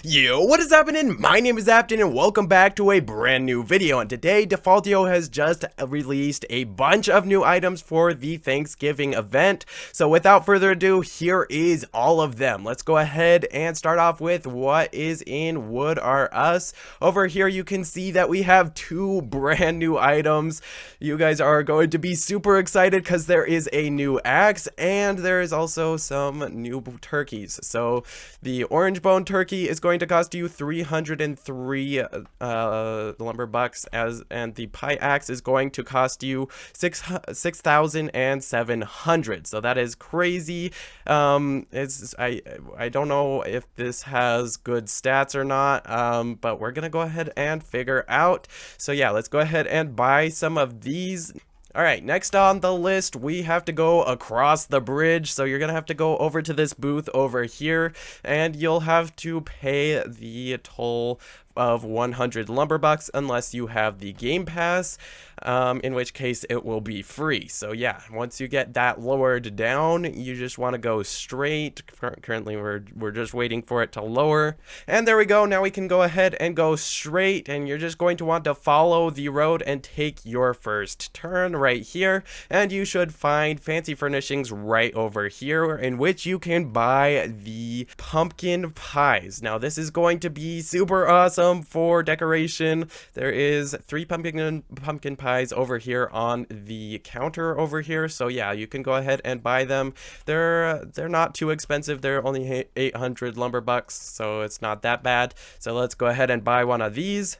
Yo, what is happening? My name is Apton and welcome back to a brand new video. And today, Defaultio has just released a bunch of new items for the Thanksgiving event. So without further ado, here is all of them. Let's go ahead and start off with what is in Wood Are Us. Over here, you can see that we have two brand new items. You guys are going to be super excited because there is a new axe and there is also some new turkeys. So the orange bone turkey is going to cost you 303 lumber bucks, and the pie axe is going to cost you 6,700. So that is crazy. I don't know if this has good stats or not, but we're gonna go ahead and figure out. So yeah, let's go ahead and buy some of these. Alright, next on the list, we have to go across the bridge. So you're gonna have to go over to this booth over here, and you'll have to pay the toll of 100 lumber bucks unless you have the game pass, in which case it will be free. So yeah, once you get that lowered down, you just want to go straight. Currently we're just waiting for it to lower, and there we go. Now we can go ahead and go straight, and you're just going to want to follow the road and take your first turn right here, and you should find fancy furnishings right over here in which you can buy the pumpkin pies. Now this is going to be super awesome for decoration. There is 3 pumpkin pies over here on the counter over here. So yeah, you can go ahead and buy them. They're not too expensive. They're only 800 lumber bucks, so it's not that bad. So let's go ahead and buy one of these.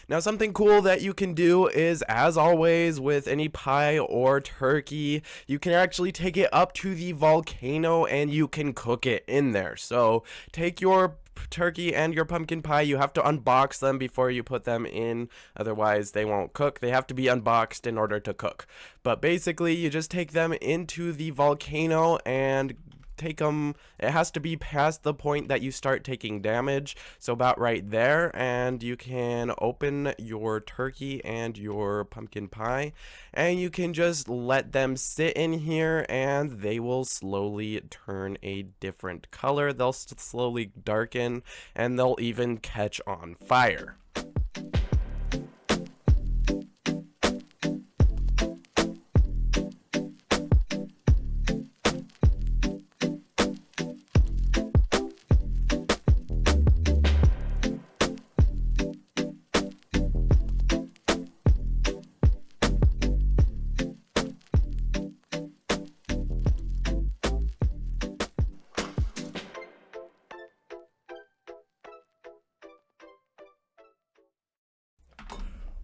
Now something cool that you can do is, as always with any pie or turkey, you can actually take it up to the volcano and you can cook it in there. So take your turkey and your pumpkin pie, you have to unbox them before you put them in, otherwise they won't cook. They have to be unboxed in order to cook. But basically you just take them into the volcano and take them. It has to be past the point that you start taking damage, so about right there, and you can open your turkey and your pumpkin pie and you can just let them sit in here and they will slowly turn a different color. They'll slowly darken and they'll even catch on fire.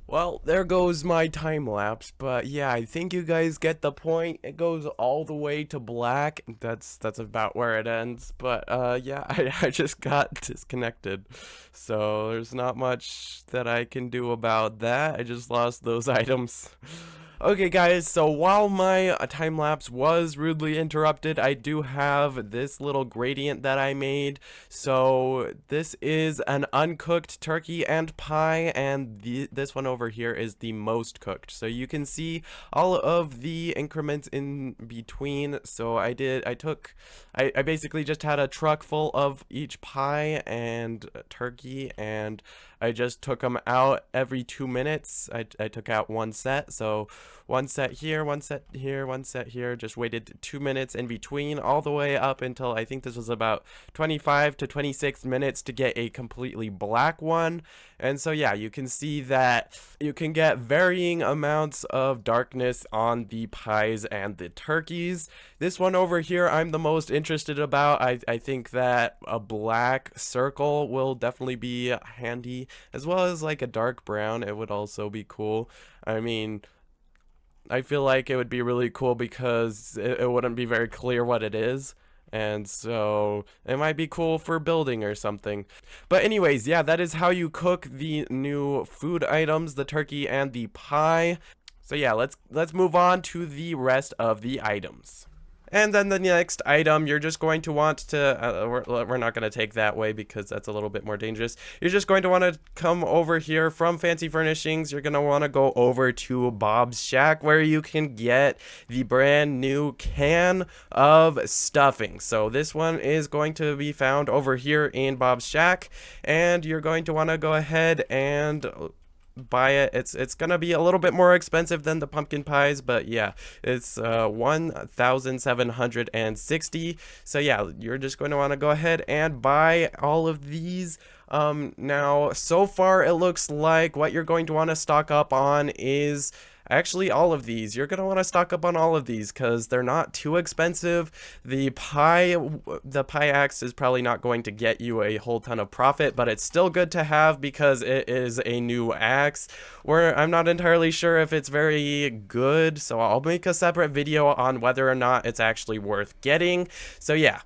Well, there goes my time lapse, but yeah, I think you guys get the point. It goes all the way to black. That's about where it ends. But yeah, I just got disconnected, so there's not much that I can do about that. I just lost those items. Okay guys, so while my time lapse was rudely interrupted, I do have this little gradient that I made. So this is an uncooked turkey and pie, and this one over here is the most cooked. So you can see all of the increments in between. So I basically just had a truck full of each pie and turkey, and I just took them out every 2 minutes. I took out one set, so one set here, one set here, one set here, just waited 2 minutes in between, all the way up until I think this was about 25 to 26 minutes to get a completely black one. And so yeah, you can see that you can get varying amounts of darkness on the pies and the turkeys. This one over here I'm the most interested about. I think that a black circle will definitely be handy, as well as like a dark brown. It would also be cool. I mean, I feel like it would be really cool because it wouldn't be very clear what it is. And so it might be cool for building or something. But anyways, yeah, that is how you cook the new food items, the turkey and the pie. So yeah, let's move on to the rest of the items. And then the next item, you're just going to want to, we're not going to take that way because that's a little bit more dangerous. You're just going to want to come over here from Fancy Furnishings. You're going to want to go over to Bob's Shack where you can get the brand new can of stuffing. So this one is going to be found over here in Bob's Shack. And you're going to want to go ahead and buy it. It's gonna be a little bit more expensive than the pumpkin pies, but yeah, it's 1,760. So yeah, you're just going to want to go ahead and buy all of these. Now so far it looks like what you're going to want to stock up on is actually all of these. You're gonna want to stock up on all of these because they're not too expensive. The pie axe is probably not going to get you a whole ton of profit, but it's still good to have because it is a new axe. Where I'm not entirely sure if it's very good, so I'll make a separate video on whether or not it's actually worth getting. So yeah.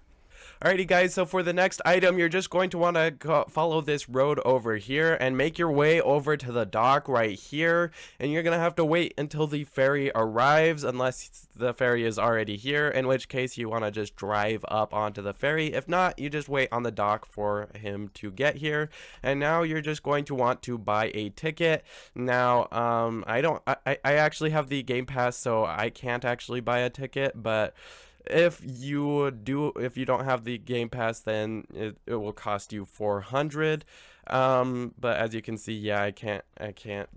Alrighty guys, so for the next item, you're just going to want to follow this road over here and make your way over to the dock right here. And you're going to have to wait until the ferry arrives, unless the ferry is already here, in which case you want to just drive up onto the ferry. If not, you just wait on the dock for him to get here. And now you're just going to want to buy a ticket. Now, I actually have the Game Pass, so I can't actually buy a ticket, but if you don't have the Game Pass, then it will cost you 400. But as you can see, yeah, I can't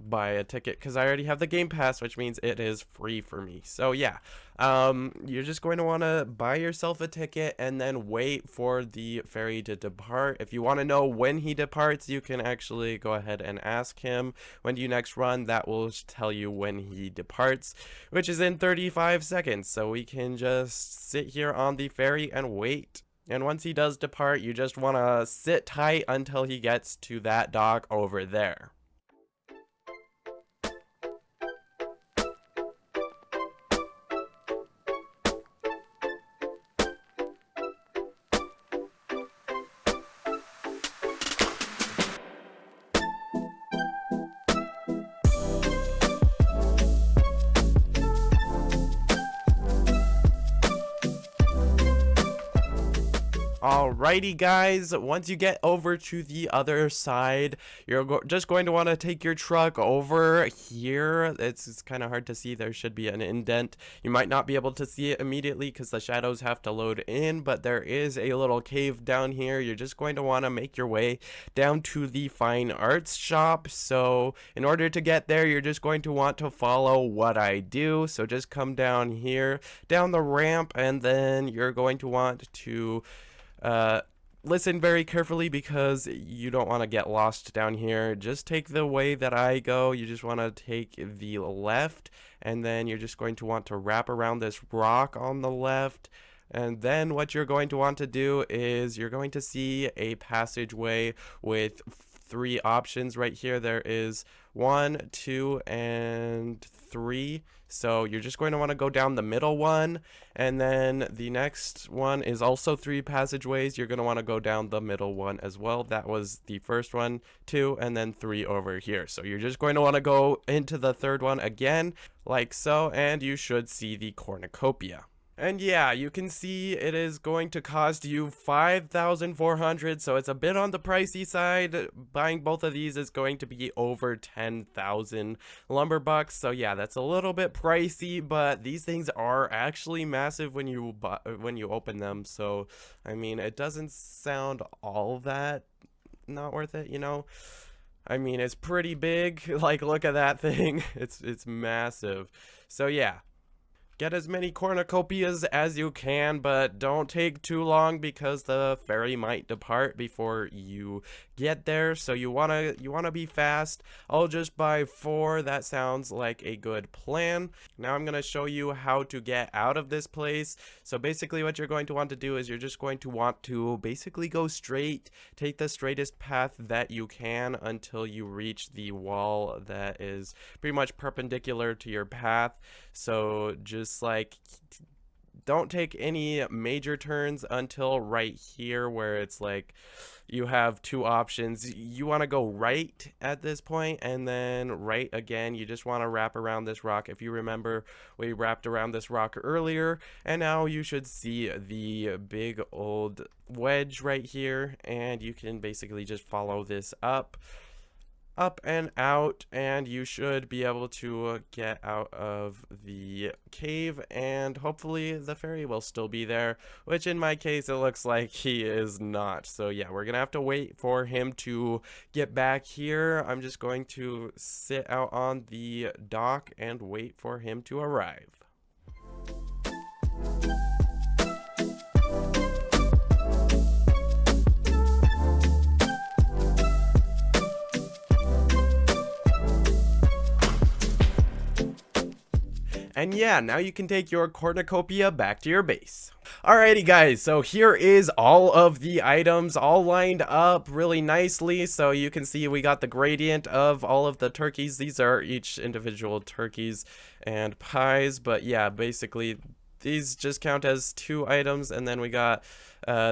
buy a ticket because I already have the Game Pass, which means it is free for me. So yeah, you're just going to want to buy yourself a ticket and then wait for the ferry to depart. If you want to know when he departs, you can actually go ahead and ask him, when do you next run? That will tell you when he departs, which is in 35 seconds. So we can just sit here on the ferry and wait. And once he does depart, you just want to sit tight until he gets to that dock over there. Alrighty guys, once you get over to the other side, you're just going to want to take your truck over here. It's kind of hard to see. There should be an indent. You might not be able to see it immediately because the shadows have to load in, but there is a little cave down here. You're just going to want to make your way down to the fine arts shop. So in order to get there, you're just going to want to follow what I do. So just come down here, down the ramp, and then you're going to want to listen very carefully because you don't want to get lost down here. Just take the way that I go. You just want to take the left, and then you're just going to want to wrap around this rock on the left. And then what you're going to want to do is you're going to see a passageway with 3 options right here. There is 1, 2, and 3. So you're just going to want to go down the middle one, and then the next one is also 3 passageways. You're going to want to go down the middle one as well. That was the first one, 2, and then 3 over here. So you're just going to want to go into the third one again, like so, and you should see the Cornucopia. And yeah, you can see it is going to cost you 5,400, so it's a bit on the pricey side. Buying both of these is going to be over 10,000 lumber bucks. So yeah, that's a little bit pricey, but these things are actually massive when you open them. So I mean, it doesn't sound all that not worth it, you know? I mean, it's pretty big. Like, look at that thing. It's massive. So yeah. Get as many cornucopias as you can, but don't take too long because the ferry might depart before you get there. So you wanna be fast. I'll just buy 4. That sounds like a good plan. Now I'm gonna show you how to get out of this place. So basically what you're going to want to do is you're just going to want to basically go straight, take the straightest path that you can until you reach the wall that is pretty much perpendicular to your path. So just like don't take any major turns until right here where it's like you have two options. You want to go right at this point and then right again. You just want to wrap around this rock. If you remember, we wrapped around this rock earlier, and now you should see the big old wedge right here, and you can basically just follow this up and out, and you should be able to get out of the cave, and hopefully the ferry will still be there, which in my case it looks like he is not. So yeah, we're gonna have to wait for him to get back here. I'm just going to sit out on the dock and wait for him to arrive. And yeah, now you can take your cornucopia back to your base. Alrighty guys, so here is all of the items all lined up really nicely. So you can see we got the gradient of all of the turkeys. These are each individual turkeys and pies, but yeah, basically these just count as 2 items, and then we got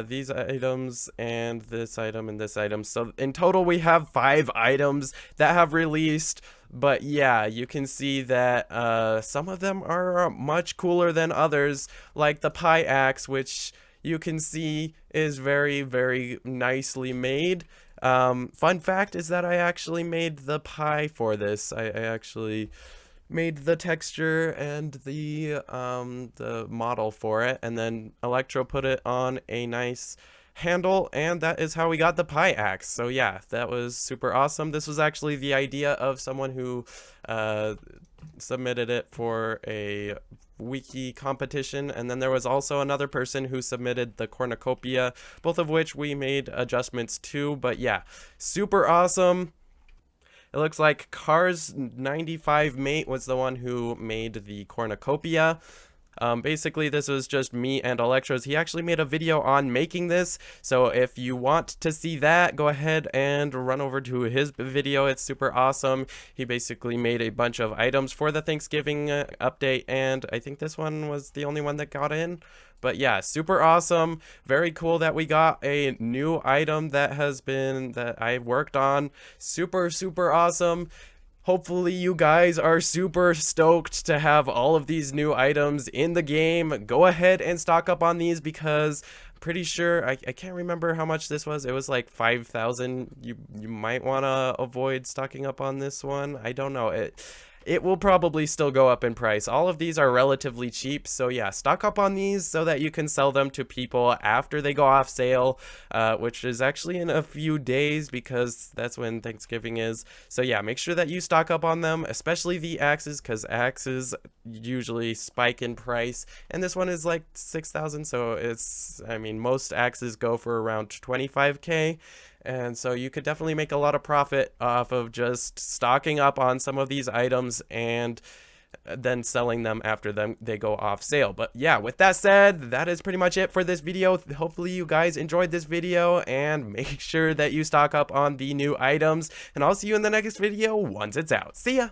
these items and this item and this item. So in total we have 5 items that have released. But yeah, you can see that some of them are much cooler than others, like the pie axe, which you can see is very, very nicely made. Fun fact is that I actually made the pie for this. I actually made the texture and the model for it, and then Electro put it on a nice handle, and that is how we got the pie axe. So yeah, that was super awesome. This was actually the idea of someone who submitted it for a wiki competition, and then there was also another person who submitted the cornucopia, both of which we made adjustments to. But yeah, super awesome. It looks like Cars 95 Mate was the one who made the cornucopia. Basically, this was just me and Electros. He actually made a video on making this, so if you want to see that, go ahead and run over to his video. It's super awesome. He basically made a bunch of items for the Thanksgiving update, and I think this one was the only one that got in. But yeah, super awesome. Very cool that we got a new item that I worked on. Super, super awesome. Hopefully you guys are super stoked to have all of these new items in the game. Go ahead and stock up on these, because I'm pretty sure, I can't remember how much this was. It was like 5,000. You might want to avoid stocking up on this one. I don't know. It will probably still go up in price. All of these are relatively cheap, so yeah, stock up on these so that you can sell them to people after they go off sale, which is actually in a few days, because that's when Thanksgiving is. So yeah, make sure that you stock up on them, especially the axes, because axes usually spike in price, and this one is like 6,000, so I mean, most axes go for around 25k. And so you could definitely make a lot of profit off of just stocking up on some of these items and then selling them after they go off sale. But yeah, with that said, that is pretty much it for this video. Hopefully you guys enjoyed this video, and make sure that you stock up on the new items, and I'll see you in the next video once it's out. See ya!